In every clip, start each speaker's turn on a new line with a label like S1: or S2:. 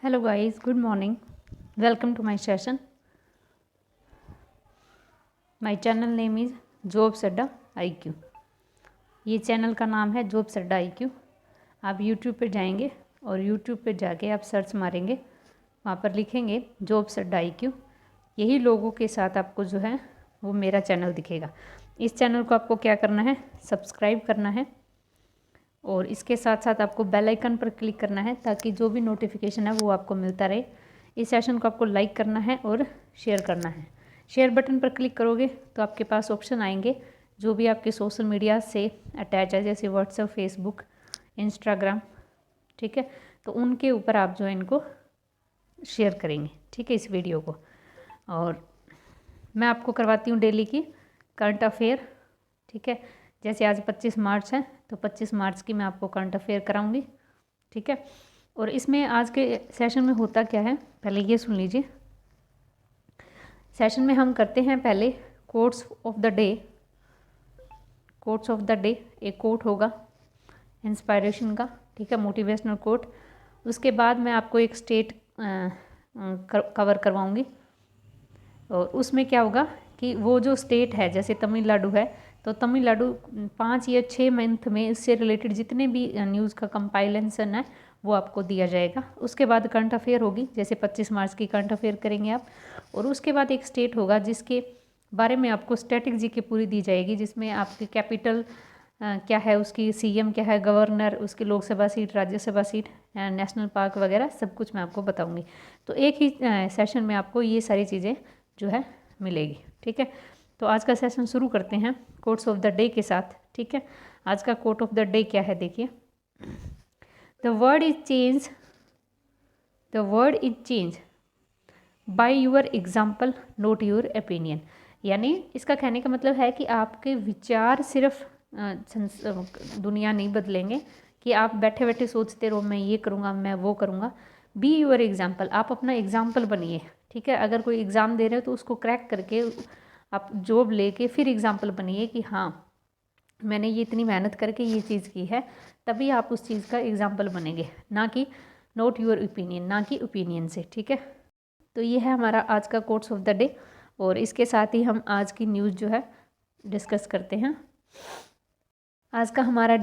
S1: Hello guys, good morning. Welcome to my session. My channel name is Jobs Adda IQ. ये channel का नाम है jobs अड्डा IQ। आप YouTube पे जाएंगे और YouTube पे जाके आप सर्च मारेंगे, वहाँ पर लिखेंगे जॉब्स अड्डा IQ। यही लोगों के साथ आपको जो है वो मेरा चैनल दिखेगा। इस चैनल को आपको क्या करना है, सब्सक्राइब करना है और इसके साथ साथ आपको बेल आइकन पर क्लिक करना है ताकि जो भी नोटिफिकेशन है वो आपको मिलता रहे। इस सेशन को आपको लाइक करना है और शेयर करना है। शेयर बटन पर क्लिक करोगे तो आपके पास ऑप्शन आएंगे जो भी आपके सोशल मीडिया से अटैच है, जैसे व्हाट्सएप, फेसबुक, इंस्टाग्राम, ठीक है। तो उनके ऊपर आप जो है इनको शेयर करेंगे, ठीक है, इस वीडियो को। और मैं आपको करवाती हूँ डेली की करंट अफेयर, ठीक है। जैसे आज 25 मार्च है तो 25 मार्च की मैं आपको करंट अफेयर कराऊंगी, ठीक है। और इसमें आज के सेशन में होता क्या है, पहले ये सुन लीजिए। सेशन में हम करते हैं पहले quotes of the day. Quotes of the day, एक कोट होगा इंस्पायरेशन का, ठीक है, मोटिवेशनल कोट। उसके बाद मैं आपको एक स्टेट कवर करवाऊंगी और उसमें क्या होगा कि वो जो स्टेट है, जैसे तमिलनाडु है तो तमिलनाडु 5 या 6 मंथ में इससे रिलेटेड जितने भी न्यूज़ का कंपाइलेशन है वो आपको दिया जाएगा। उसके बाद करंट अफेयर होगी, जैसे 25 मार्च की करंट अफेयर करेंगे आप। और उसके बाद एक स्टेट होगा जिसके बारे में आपको स्टैटिक जीके पूरी दी जाएगी, जिसमें आपकी कैपिटल क्या है, उसकी सीएम क्या है, गवर्नर, उसकी Lok Sabha seat, Rajya Sabha seat, national park वगैरह सब कुछ मैं आपको बताऊंगी। तो एक ही सेशन में आपको ये सारी चीज़ें जो है मिलेगी, ठीक है। तो आज का सेशन शुरू करते हैं कोट्स ऑफ द डे के साथ, ठीक है। आज का कोट ऑफ द डे क्या है, देखिए। The word is change by your example, not your opinion. यानी इसका कहने का मतलब है कि आपके विचार सिर्फ दुनिया नहीं बदलेंगे कि आप बैठे बैठे सोचते रहो मैं ये करूँगा, मैं वो करूँगा। बी योर एग्जाम्पल, आप अपना एग्जाम्पल बनिए, ठीक है। अगर कोई एग्ज़ाम दे रहे हो तो उसको क्रैक करके आप जॉब लेके फिर एग्जाम्पल बनिए कि हाँ मैंने ये इतनी मेहनत करके ये चीज़ की है, तभी आप उस चीज़ का एग्जाम्पल बनेंगे, ना कि नोट योर ओपिनियन, ना कि ओपिनियन से, ठीक है। तो ये है हमारा आज का कोट्स ऑफ द डे और इसके साथ ही हम आज की न्यूज़ जो है डिस्कस करते हैं। आज का हमारा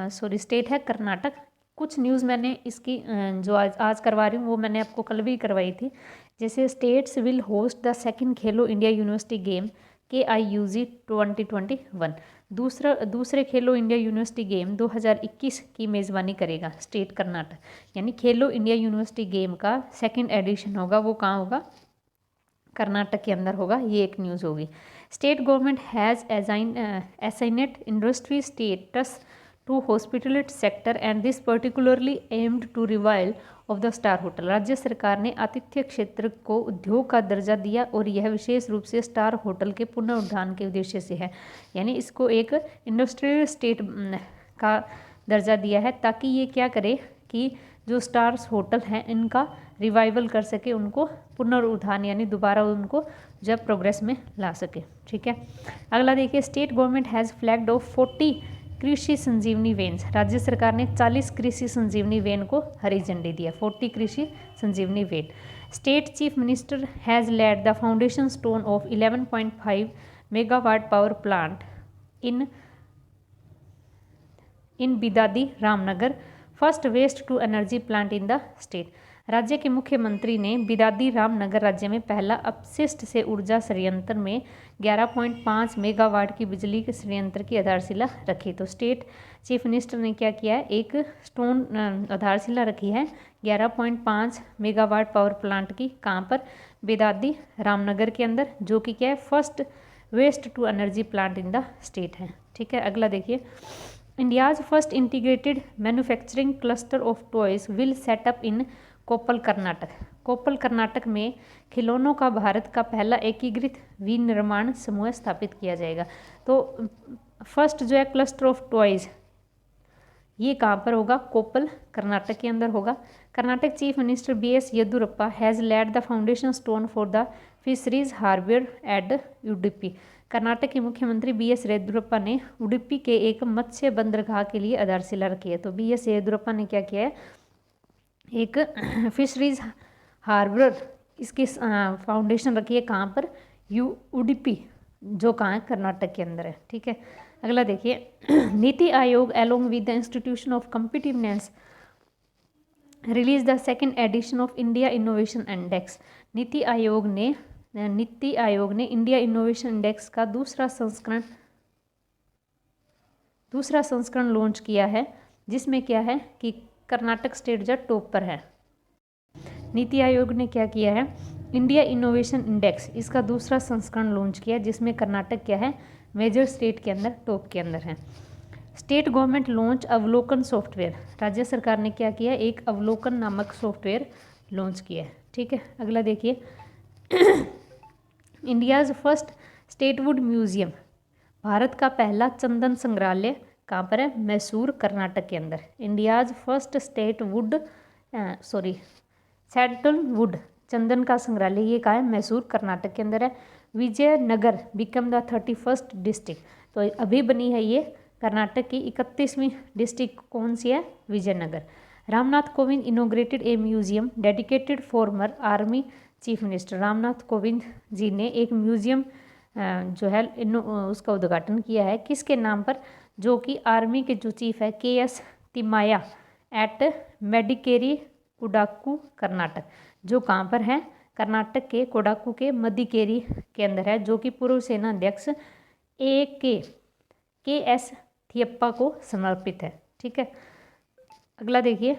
S1: स्टेट है कर्नाटक। कुछ न्यूज़ मैंने इसकी जो आज करवा रही हूँ वो मैंने आपको कल भी करवाई थी। जैसे states will host the second Khelo India university game KIUG 2021। दूसरे खेलो इंडिया यूनिवर्सिटी गेम 2021 की मेज़बानी करेगा स्टेट कर्नाटक। यानी खेलो इंडिया यूनिवर्सिटी गेम का सेकंड एडिशन होगा, वो कहाँ होगा, कर्नाटक के अंदर होगा। ये एक न्यूज़ होगी। State government has assigned industry status to hospitality sector and this particularly aimed to revival of the star hotel. राज्य सरकार ने आतिथ्य क्षेत्र को उद्योग का दर्जा दिया और यह विशेष रूप से स्टार होटल के पुनरुद्धार के उद्देश्य से है। यानी इसको एक इंडस्ट्रियल स्टेट का दर्जा दिया है ताकि ये क्या करे कि जो स्टार्स होटल हैं इनका रिवाइवल कर सके, उनको पुनरुत्थान यानी दोबारा उनको जब प्रोग्रेस में ला सके, ठीक है। अगला देखिए, state government has flagged of 40 कृषि संजीवनी वेन्स। राज्य सरकार ने 40 कृषि संजीवनी वेन को हरी झंडी दिया, 40 कृषि संजीवनी van. State chief minister has laid the foundation stone of 11.5 megawatt power plant in Bidadi Ramanagar, first waste to energy plant in the state. राज्य के मुख्यमंत्री ने बिदादी रामनगर राज्य में पहला अपशिष्ट से ऊर्जा संयंत्र में 11.5 मेगावाट की बिजली के संयंत्र की आधारशिला रखी। तो स्टेट चीफ मिनिस्टर ने क्या किया है, एक स्टोन आधारशिला रखी है 11.5 मेगावाट पावर प्लांट की, कहाँ पर, बिदादी रामनगर के अंदर, जो कि क्या है, first waste to energy plant in the state है, ठीक है। अगला देखिए, India's first integrated manufacturing cluster of toys will set up in Koppal Karnataka. Koppal Karnataka में खिलौनों का भारत का पहला एकीकृत विनिर्माण समूह स्थापित किया जाएगा। तो फर्स्ट जो है क्लस्टर ऑफ टॉयज, ये कहाँ पर होगा, कोप्पल कर्नाटक के अंदर होगा। Karnataka chief minister BS Yediyurappa has laid the foundation stone for the fisheries harbour at Udupi. Karnataka के मुख्यमंत्री BS येदुरप्पा ने उडुपी के एक मत्स्य बंदरगाह के लिए आधारशिला रखी है। तो BS येदुरप्पा ने क्या किया है, एक फिशरीज हार्बर, इसकी फाउंडेशन रखी है कहाँ पर, उडुपी, जो कहाँ है, कर्नाटक के अंदर है। ठीक है, अगला देखिए, NITI Aayog along with the institution of competitiveness release the second edition of India innovation index. NITI Aayog ने इंडिया इनोवेशन इंडेक्स का दूसरा संस्करण लॉन्च किया है, जिसमें क्या है कि कर्नाटक स्टेट जो टॉप पर है। नीति आयोग ने क्या किया है, इंडिया इनोवेशन इंडेक्स, इसका दूसरा संस्करण लॉन्च किया, जिसमें कर्नाटक क्या है, मेजर स्टेट के अंदर टॉप के अंदर है। स्टेट गवर्नमेंट लॉन्च अवलोकन सॉफ्टवेयर, राज्य सरकार ने क्या किया, एक अवलोकन नामक सॉफ्टवेयर लॉन्च किया है। ठीक है, अगला देखिए, इंडियाज़ फर्स्ट स्टेटवुड म्यूजियम, भारत का पहला चंदन संग्रहालय कहाँ पर है, मैसूर, कर्नाटक के अंदर। इंडियाज़ फर्स्ट सैंडलवुड, चंदन का संग्रहालय, ये कहाँ है, मैसूर, कर्नाटक के अंदर है। Vijayanagar become the 31st district, तो अभी बनी है ये कर्नाटक की 31वीं डिस्ट्रिक्ट, कौन सी है, Vijayanagar. Ramnath Kovind inaugurated a museum dedicated former army chief minister, Ramnath Kovind ji ने एक म्यूजियम जो है उसका उद्घाटन किया है, किसके नाम पर, जो कि आर्मी के जो चीफ है KS तिम्माया एट मेडिकेरी कोडागु, कर्नाटक, जो कहाँ पर है, कर्नाटक के कोडागु के मदिकेरी के अंदर है, जो कि पूर्व सेना अध्यक्ष KS थियप्पा को समर्पित है। ठीक है, अगला देखिए,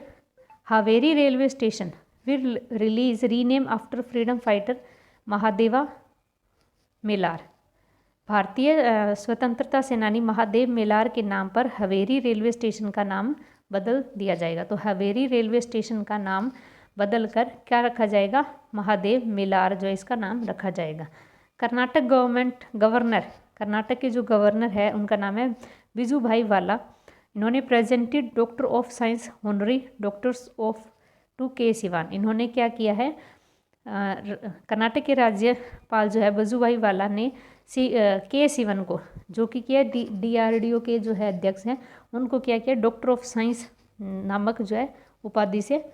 S1: Haveri railway station will release rename after freedom fighter Mahadeva malar, भारतीय स्वतंत्रता सेनानी महादेव मेलार के नाम पर हवेरी रेलवे स्टेशन का नाम बदल दिया जाएगा। तो हवेरी रेलवे स्टेशन का नाम बदलकर क्या रखा जाएगा, महादेव मेलार जो इसका नाम रखा जाएगा। कर्नाटक गवर्नर, कर्नाटक के जो गवर्नर है उनका नाम है बिजुभाई वाला, इन्होंने presented doctor of science honorary doctors of to K Sivan, इन्होंने क्या किया है, कर्नाटक के राज्यपाल जो है वजुभाई वाला ने के सिवन को, जो कि क्या DRDO के जो है अध्यक्ष हैं, उनको क्या किया, डॉक्टर ऑफ साइंस नामक जो है उपाधि से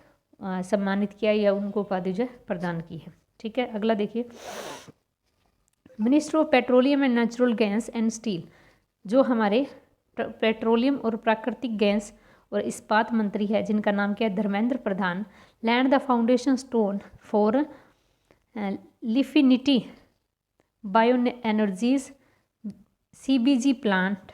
S1: सम्मानित किया, या उनको उपाधि जो है प्रदान की है। ठीक है, अगला देखिए, minister of petroleum and natural gas and steel, जो हमारे पेट्रोलियम और प्राकृतिक गैस और इस्पात मंत्री है, जिनका नाम क्या है, Dharmendra Pradhan, laid the foundation stone for Leafiniti bio energies CBG plant,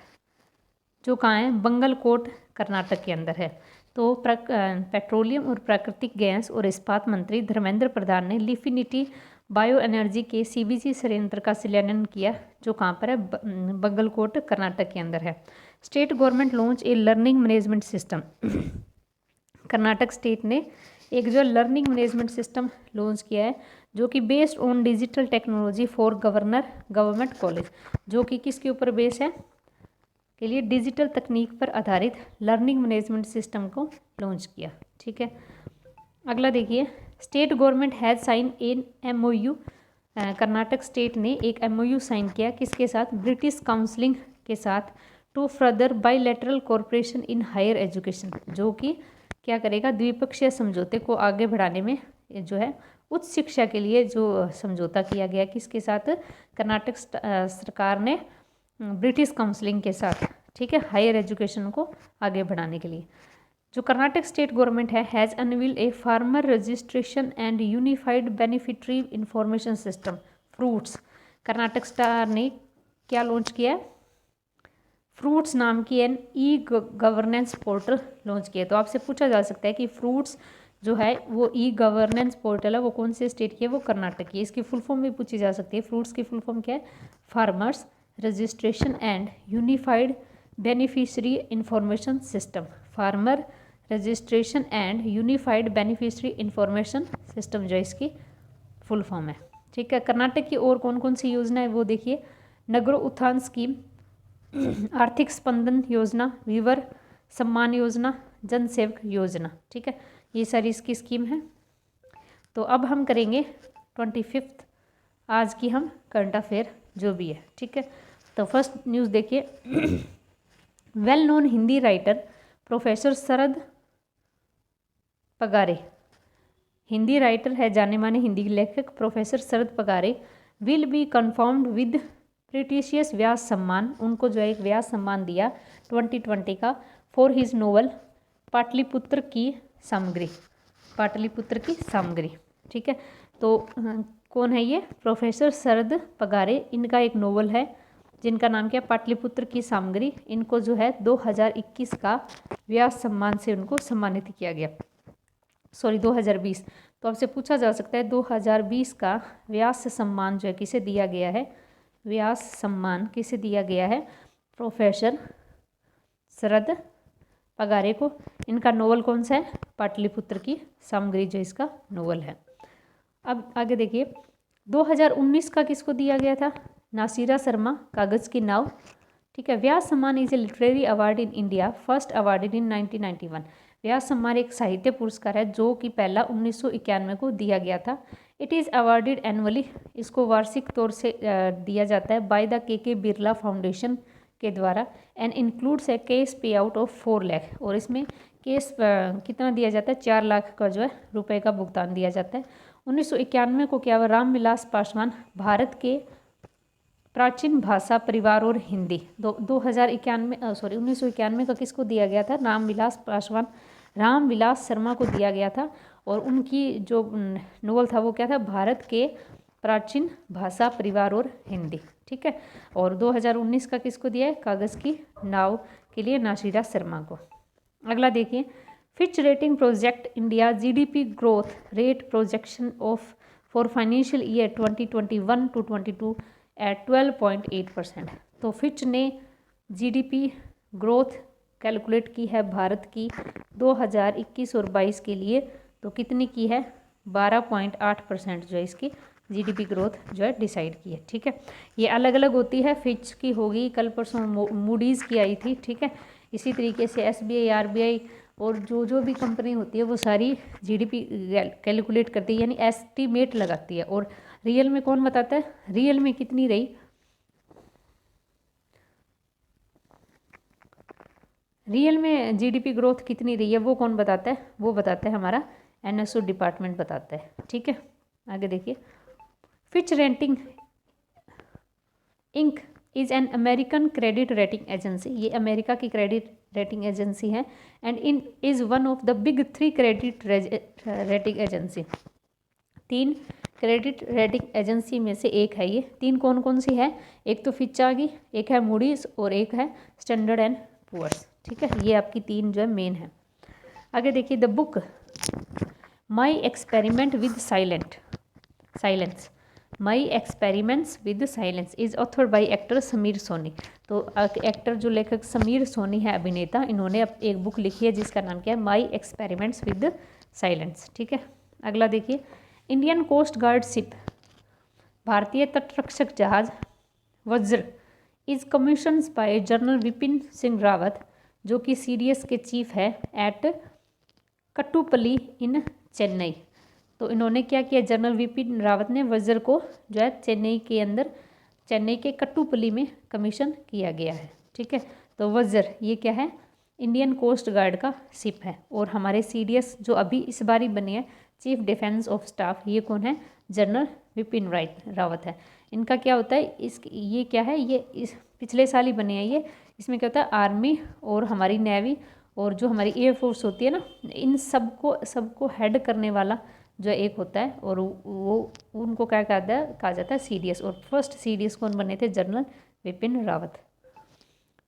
S1: जो कहाँ है, बंगलकोट, कर्नाटक के अंदर है। तो पेट्रोलियम और प्राकृतिक गैस और इस्पात मंत्री धर्मेंद्र प्रधान ने लिफिनिटी बायो एनर्जी के CBG संयंत्र का शिलान्यास किया, जो कहाँ पर है, बंगलकोट, कर्नाटक के अंदर है। State government launch a learning management system, Karnataka state ने एक जो लर्निंग मैनेजमेंट सिस्टम लॉन्च किया है, जो कि based on digital technology for government college, जो कि किसके ऊपर बेस है, के लिए डिजिटल तकनीक पर आधारित लर्निंग मैनेजमेंट सिस्टम को लॉन्च किया। ठीक है, अगला देखिए, state government has sign an MOU, Karnataka state ने एक MOU साइन किया, किसके साथ, ब्रिटिश काउंसिलिंग के साथ, to further bilateral cooperation in higher education, जो कि क्या करेगा, द्विपक्षीय समझौते को आगे बढ़ाने में जो है उच्च शिक्षा के लिए जो समझौता किया गया, किसके साथ, कर्नाटक सरकार ने ब्रिटिश काउंसिलिंग के साथ। ठीक है, हायर एजुकेशन को आगे बढ़ाने के लिए। जो कर्नाटक स्टेट गवर्नमेंट है, has unveiled a farmer registration and unified beneficiary information system fruits, Karnataka star ने क्या लॉन्च किया है, फ्रूट्स नाम की एन गवर्नेंस पोर्टल लॉन्च किया। तो आपसे पूछा जा सकता है कि फ्रूट्स जो है वो गवर्नेंस पोर्टल है, वो कौन से स्टेट की है, वो कर्नाटक की है। इसकी फुल फॉर्म भी पूछी जा सकती है। फ्रूट्स की फुल फॉर्म क्या है, farmers registration and unified beneficiary information system, farmer registration and unified beneficiary information system जो इसकी फुल फॉर्म है। ठीक है, कर्नाटक की और कौन कौन सी योजना है वो देखिए, नगरो उत्थान स्कीम, आर्थिक स्पंदन योजना, वीवर सम्मान योजना, जन सेवक योजना। ठीक है, ये सारी इसकी स्कीम है। तो अब हम करेंगे 25 आज की हम करंट अफेयर जो भी है। ठीक है, तो फर्स्ट न्यूज़ देखिए, well known Hindi writer professor Sharad Pagare, Hindi writer है, जाने माने हिंदी लेखक professor Sharad Pagare will be confirmed with prestigious Vyas Samman, उनको जो है एक व्यास सम्मान दिया 2020 का फॉर हिज नोवेल पाटलिपुत्र की सामग्री, पाटलिपुत्र की सामग्री। ठीक है, तो कौन है ये? प्रोफेसर शरद पगारे, इनका एक नोवेल है जिनका नाम क्या? पाटलिपुत्र की सामग्री। इनको जो है 2021 का व्यास सम्मान से उनको सम्मानित किया गया, सॉरी 2020। तो आपसे पूछा जा सकता है 2020 का व्यास सम्मान जो है किसे दिया गया है? व्यास सम्मान किसे दिया गया है? प्रोफेसर शरद पगारे को। इनका नोवेल कौन सा है? पाटलिपुत्र की सामग्री जो इसका नोवेल है। अब आगे देखिए 2019 का किसको दिया गया था? नासिरा शर्मा, कागज़ की नाव। ठीक है, Vyas Samman is a literary award in India, first awarded in 1991। Vyas Samman एक साहित्य पुरस्कार है जो कि पहला 1991 को दिया गया था। इट इज़ अवार्डेड एनुअली, इसको वार्षिक तौर से दिया जाता है बाय द के बिरला फाउंडेशन के द्वारा, एंड इंक्लूड्स ए केस पे आउट ऑफ 4 लाख, और इसमें केस कितना दिया जाता है? 4 लाख का जो है रुपए का भुगतान दिया जाता है। 1991 को क्या हुआ? रामविलास पासवान, भारत के प्राचीन भाषा परिवार और हिंदी। 1991 का किसको दिया गया था? रामविलास पासवान, रामविलास शर्मा को दिया गया था, और उनकी जो नोवेल था वो क्या था? भारत के प्राचीन भाषा परिवार और हिंदी। ठीक है, और 2019 का किसको दिया है? कागज़ की नाव के लिए नासिरा शर्मा को। अगला देखिए, Fitch rating project India GDP growth rate projection of for financial year 2021 to 22 एट 12.8%। तो फिच ने जीडीपी ग्रोथ कैलकुलेट की है भारत की 2021 और 22 के लिए, तो कितनी की है? 12.8% जो है इसकी जीडीपी ग्रोथ जो है डिसाइड की है। ठीक है, ये अलग अलग होती है, फिच की होगी, कल परसों मूडीज़ की आई थी। ठीक है, इसी तरीके से एसबीआई, आरबीआई और जो भी कंपनी होती है वो सारी जीडीपी कैलकुलेट करती है, यानी एस्टीमेट लगाती है। और रियल में कौन बताता है? रियल में कितनी रही? रियल में जीडीपी ग्रोथ कितनी रही है वो कौन बताता है? वो बताता है हमारा एनएसओ डिपार्टमेंट बताता है। ठीक है, आगे देखिए, Fitch rating Inc is an American credit rating agency, ये अमेरिका की क्रेडिट रेटिंग एजेंसी है, and in is one of the big 3 credit rating agency. 3 credit rating agency में से एक है ये। 3 कौन कौन सी है? एक तो फिच आ गई, एक है मूडीज़ और एक है स्टैंडर्ड एंड पुअर्स। ठीक है, ये आपकी 3 जो है मेन है। आगे देखिए, the book my experiment with silence, my experiments with silence is author by actor Sameer Soni. तो एक्टर जो लेखक समीर सोनी है, अभिनेता, इन्होंने एक बुक लिखी है जिसका नाम क्या है? माई एक्सपेरिमेंट्स विद साइलेंस। ठीक है, अगला देखिए, इंडियन कोस्ट गार्ड शिप, भारतीय तटरक्षक जहाज वज्र is commission by general Vipin Singh Rawat, जो कि सीडीएस के चीफ है, एट कट्टुपल्ली इन चेन्नई। तो इन्होंने क्या किया? जनरल विपिन रावत ने वज्र को जो है चेन्नई के कट्टुपल्ली में कमीशन किया गया है। ठीक है, तो वज्र ये क्या है? इंडियन कोस्ट गार्ड का शिप है। और हमारे सीडीएस जो अभी इस बार ही बने हैं, चीफ डिफेंस ऑफ स्टाफ, ये कौन है? जनरल विपिन रावत है। इनका क्या होता है? ये क्या है? ये इस पिछले साल ही बने हैं ये। इसमें क्या होता है? आर्मी और हमारी नेवी और जो हमारी एयरफोर्स होती है ना, इन सबको हेड करने वाला जो एक होता है, और वो उनको क्या कहा जाता है? सीडीएस। और फर्स्ट सीडीएस कौन बने थे? General Bipin Rawat.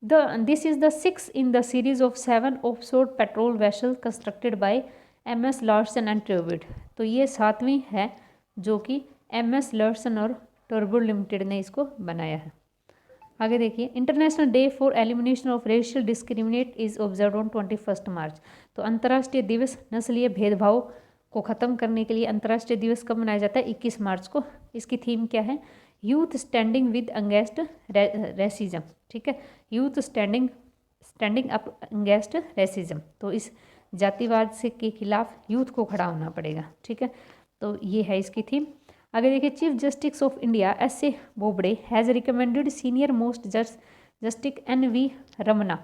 S1: This is the 6th in the series of 7 offshore patrol vessel constructed by MS Larsen and Toubro. तो ये 7वीं है जो कि MS लार्सन और टर्बुड लिमिटेड ने इसको बनाया है। आगे देखिए, international day for elimination of racial discriminate is observe on 21 मार्च। तो अंतर्राष्ट्रीय दिवस नस्लीय भेदभाव को ख़त्म करने के लिए अंतर्राष्ट्रीय दिवस कब मनाया जाता है? 21 मार्च को। इसकी थीम क्या है? Youth standing with against racism. ठीक है, youth standing up against racism. तो इस जातिवाद से के खिलाफ यूथ को खड़ा होना पड़ेगा। ठीक है, तो ये है इसकी थीम। आगे देखिए, chief justice of India S.A. Bobde has recommended senior most justice N.V. Ramana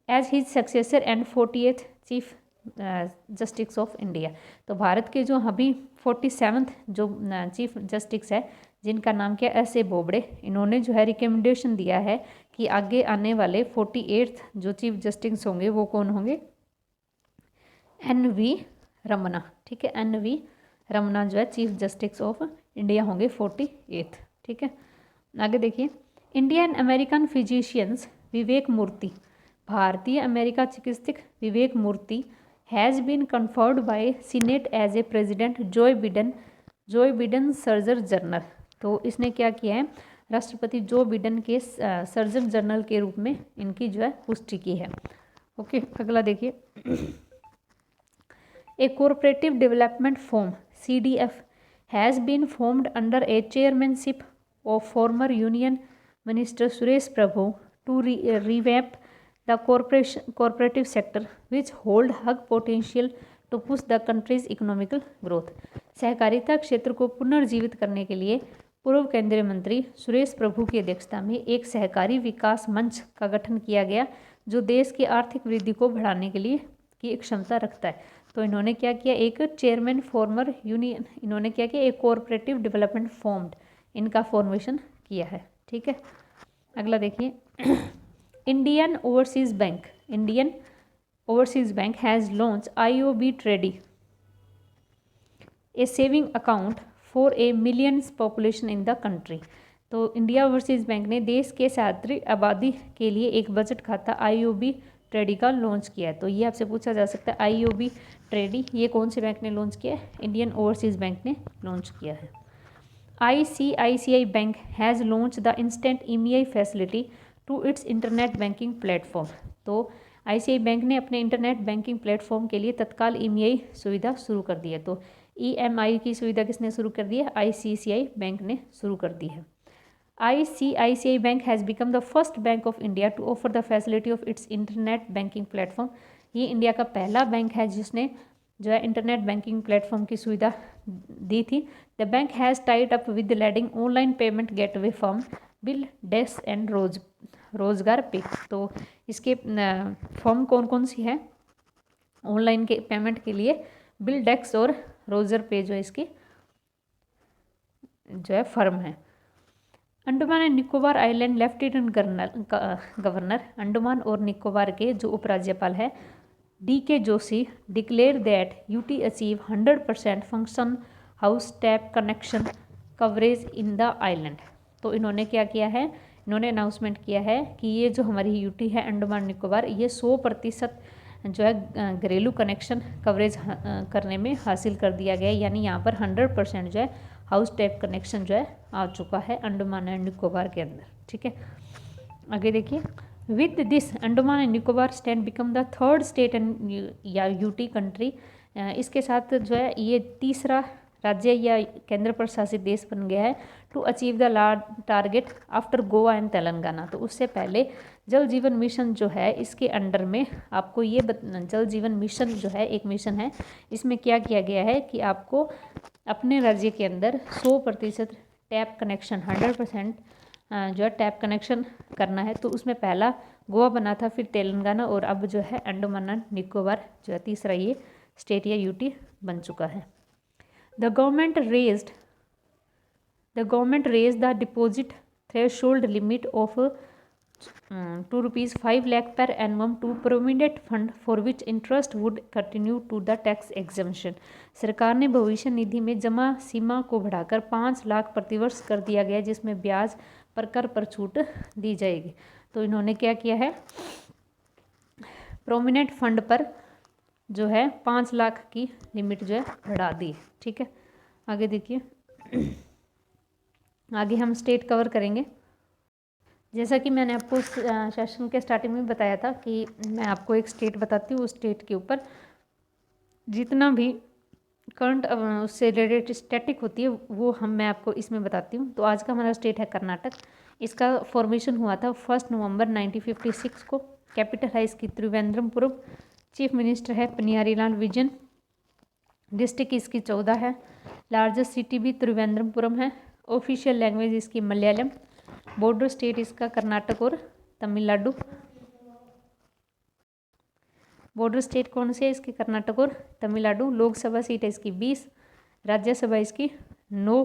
S1: as his successor and 40th chief justice of India. तो भारत के जो अभी 47th जो चीफ जस्टिस है, जिनका नाम क्या एस ए बोबड़े, इन्होंने जो है रिकमेंडेशन दिया है कि आगे आने वाले 48th जो चीफ जस्टिस होंगे वो कौन होंगे, एन वी रमना। ठीक है, एन वी रमना जो है चीफ जस्टिस ऑफ इंडिया होंगे 48th। ठीक है, आगे देखिए, Indian American physicians Vivek Murthy, भारतीय अमेरिका चिकित्सक Vivek Murthy has been confirmed by senate as a president Joe Biden surgeon general. तो इसने क्या किया है, राष्ट्रपति जो बिडेन के सर्जन जनरल के रूप में इनकी जो है पुष्टि की है। ओके, अगला देखिए, a cooperative development forum CDF has been formed under a chairmanship of former union minister Suresh Prabhu to revamp the cooperative sector which hold high potential to push the country's economical growth। सहकारिता क्षेत्र को पुनर्जीवित करने के लिए पूर्व केंद्रीय मंत्री सुरेश प्रभु की अध्यक्षता में एक सहकारी विकास मंच का गठन किया गया जो देश की आर्थिक वृद्धि को बढ़ाने के लिए की क्षमता रखता है। तो इन्होंने क्या किया, एक चेयरमैन फॉर्मर यूनियन, इन्होंने क्या किया, एक कोऑपरेटिव डेवलपमेंट फॉर्म्ड, इनका फॉर्मेशन किया है। ठीक है, अगला देखिए, Indian overseas bank has launch IOB treaty A saving account for a millions population in the country. तो इंडिया ओवरसीज बैंक ने देश के छात्र आबादी के लिए एक बचत खाता IOB ट्रेडी का लॉन्च किया है। तो ये आपसे पूछा जा सकता है, IOB ट्रेडी ये कौन से बैंक ने लॉन्च किया है, इंडियन ओवरसीज बैंक ने लॉन्च किया है। ICICI bank has launch the instant EMI facility to its internet banking platform. तो ICICI बैंक ने अपने इंटरनेट बैंकिंग प्लेटफॉर्म के लिए तत्काल EMI सुविधा शुरू कर दी है। तो EMI की सुविधा किसने शुरू कर दी है, ICICI बैंक ने शुरू कर दी है। ICICI bank has become the first bank of India to offer the facility of its internet banking platform. ये इंडिया का पहला बैंक है जिसने जो है इंटरनेट बैंकिंग प्लेटफॉर्म की सुविधा दी थी। The bank has tied up with leading online payment gateway firm bill desk and रोजगार पे। तो इसके फर्म कौन कौन सी है ऑनलाइन के पेमेंट के लिए, बिल डेस्क और रोजर पे जो है इसकी जो है फर्म है। Andaman and Nicobar island lieutenant governor Andaman और निकोबार के जो उपराज्यपाल है DK Joshi declare that UT achieve 100% function house tap connection coverage in the island. तो इन्होंने क्या किया है, इन्होंने अनाउंसमेंट किया है कि ये जो हमारी UT है अंडमान निकोबार, ये 100% जो है घरेलू कनेक्शन कवरेज करने में हासिल कर दिया गया है, यानी यहाँ पर 100% जो है हाउस टैप कनेक्शन जो है आ चुका है अंडमान एंड निकोबार के अंदर। ठीक है, आगे देखिए, with this Andaman and Nicobar stand become the third state and या UT कंट्री। इसके साथ जो है ये तीसरा राज्य या केंद्र प्रशासित देश बन गया है to achieve the target after Goa and Telangana. तो उससे पहले जल जीवन मिशन जो है इसके अंडर में आपको ये जल जीवन मिशन जो है एक मिशन है, इसमें क्या किया गया है कि आपको अपने राज्य के अंदर 100% टैप कनेक्शन 100% जो है टैप कनेक्शन करना है। तो उसमें पहला गोवा बना था, फिर तेलंगाना और अब जो है अंडमान एंड निकोबार जो है तीसरा ये स्टेट या UT बन चुका है। The government raised the deposit threshold limit of ₹5 lakh per annum to provident fund for which interest would continue to the tax exemption। सरकार ने भविष्य निधि में जमा सीमा को बढ़ाकर 5 लाख प्रतिवर्ष कर दिया गया, जिसमें ब्याज पर कर पर छूट दी जाएगी। तो इन्होंने क्या किया है, प्रोमिनेंट फंड पर जो है 5 लाख की लिमिट जो है बढ़ा दी। ठीक है, आगे देखिए, आगे हम स्टेट कवर करेंगे। जैसा कि मैंने आपको सेशन के स्टार्टिंग में बताया था कि मैं आपको एक स्टेट बताती हूँ, उस स्टेट के ऊपर जितना भी करंट उससे रिलेटेड स्टैटिक होती है वो मैं आपको इसमें बताती हूँ। तो आज का हमारा स्टेट है कर्नाटक। इसका फॉर्मेशन हुआ था 1 नवंबर 1956 को। कैपिटल है इसकी त्रिवेंद्रमपुरम। चीफ मिनिस्टर है पनियारीलाल विजयन। डिस्ट्रिक्ट इसकी 14 है। लार्जेस्ट सिटी भी त्रिवेंद्रमपुरम है। ऑफिशियल लैंग्वेज इसकी मलयालम। बॉर्डर स्टेट इसका कर्नाटक और तमिलनाडु। बॉर्डर स्टेट कौन से है इसके? कर्नाटक और तमिलनाडु। लोकसभा सीट है इसकी 20, राज्यसभा इसकी 9,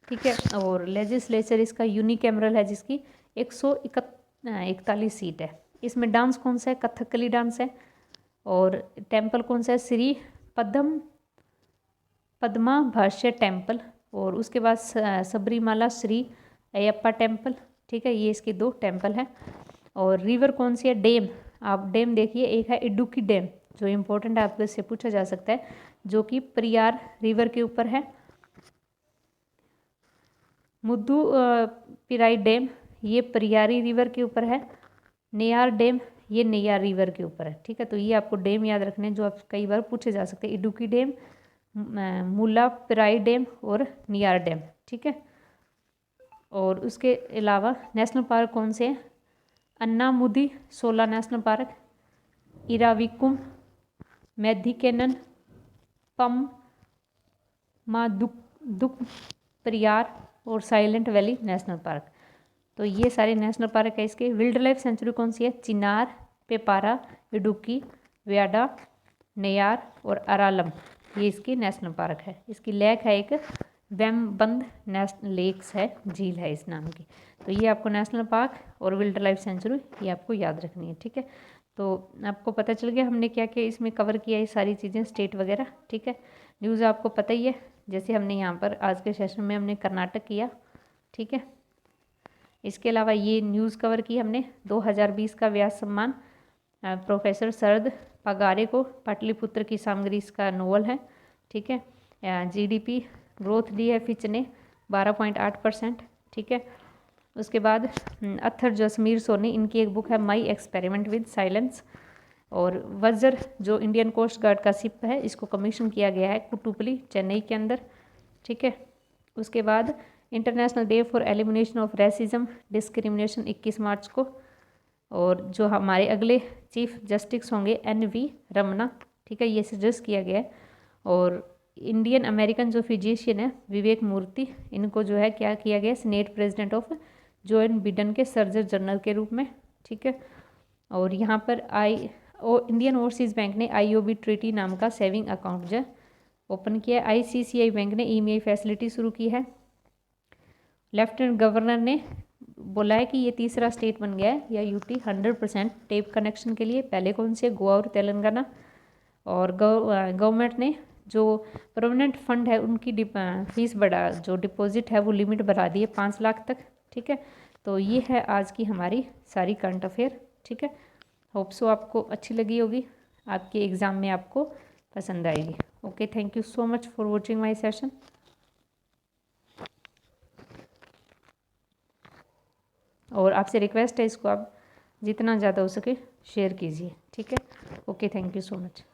S1: ठीक है। और लेजिस्लेचर इसका यूनिकैमरल है जिसकी 141 सीट है। इसमें डांस कौन सा है? कथकली डांस है। और टेम्पल कौन सा है? श्री पद्मा भाष्य टेम्पल। और उसके बाद सबरीमाला श्री अयप्पा टेम्पल, ठीक है। ये इसके 2 टेम्पल हैं। और रिवर कौन सी है? डैम। आप डैम देखिए, एक है इडुक्की डैम जो इम्पोर्टेंट है, आपको इससे पूछा जा सकता है, जो कि परियार रिवर के ऊपर है। मुद्दू पिराई डैम ये परियारी रिवर के ऊपर है। नेयार डैम ये नेयार रिवर के ऊपर है, ठीक है। तो ये आपको डैम याद रखने जो आप कई बार पूछे जा सकते हैं, इडुक्की डैम, मुला पिराई डैम और नेयार डैम, ठीक है। और उसके अलावा नेशनल पार्क कौन से हैं? अन्नामुदी शोला नेशनल पार्क, इराविकुम, मैधिकेनन, पम मादुक परियार और साइलेंट वैली नेशनल पार्क। तो ये सारे नेशनल पार्क है इसके। वाइल्ड लाइफ सेंचुरी कौन सी है? चिनार, पेपारा, इडुक्की, व्याडा, नेयार और अरालम, ये इसकी नेशनल पार्क है। इसकी लेक है एक वेमबंद नेशनल लेक्स है, झील है इस नाम की। तो ये आपको नेशनल पार्क और वाइल्ड लाइफ सेंचुरी ये आपको याद रखनी है, ठीक है। तो आपको पता चल गया हमने क्या क्या इसमें कवर किया, ये सारी चीज़ें स्टेट वगैरह, ठीक है। न्यूज़ आपको पता ही है, जैसे हमने यहाँ पर आज के सेशन में हमने कर्नाटक किया, ठीक है। इसके अलावा ये न्यूज़ कवर की हमने 2020 का व्यास सम्मान प्रोफेसर शरद पगारे को, पाटलिपुत्र की सामग्री इसका नोवेल है, ठीक है। जीडीपी ग्रोथ दी है फिच ने 12.8%, ठीक है। उसके बाद अत्थर जसमीर सोनी, इनकी एक बुक है माई एक्सपेरिमेंट विद साइलेंस। और वज्र जो इंडियन कोस्ट गार्ड का शिप है, इसको कमीशन किया गया है कुटुपली चेन्नई के अंदर, ठीक है। उसके बाद international day for elimination of racism discrimination 21 मार्च को। और जो हमारे अगले चीफ जस्टिस होंगे NV रमना, ठीक है, ये सजेस्ट किया गया है। और इंडियन अमेरिकन जो फिजिशियन है विवेक मूर्ति, इनको जो है क्या किया गया, senate president of Joe Biden के सर्जर जनरल के रूप में, ठीक है। और यहाँ पर इंडियन ओवरसीज़ बैंक ने IOB ट्रीटी नाम का सेविंग अकाउंट जो ओपन किया है। ICICI बैंक ने EMI फैसिलिटी शुरू की है। लेफ्टिनेंट गवर्नर ने बोला है कि ये तीसरा स्टेट बन गया है या UT 100% टेप कनेक्शन के लिए। पहले कौन से? गोवा और तेलंगाना। और गवर्नमेंट ने जो परमानेंट फंड है उनकी फीस बढ़ा, जो डिपॉजिट है वो लिमिट बढ़ा दी है 5 लाख तक, ठीक है। तो ये है आज की हमारी सारी करंट अफेयर, ठीक है। होप सो आपको अच्छी लगी होगी, आपके एग्ज़ाम में आपको पसंद आएगी। Okay, thank you so much for watching my session. और आपसे रिक्वेस्ट है इसको आप जितना ज़्यादा हो सके शेयर कीजिए, ठीक है। Okay, thank you so much.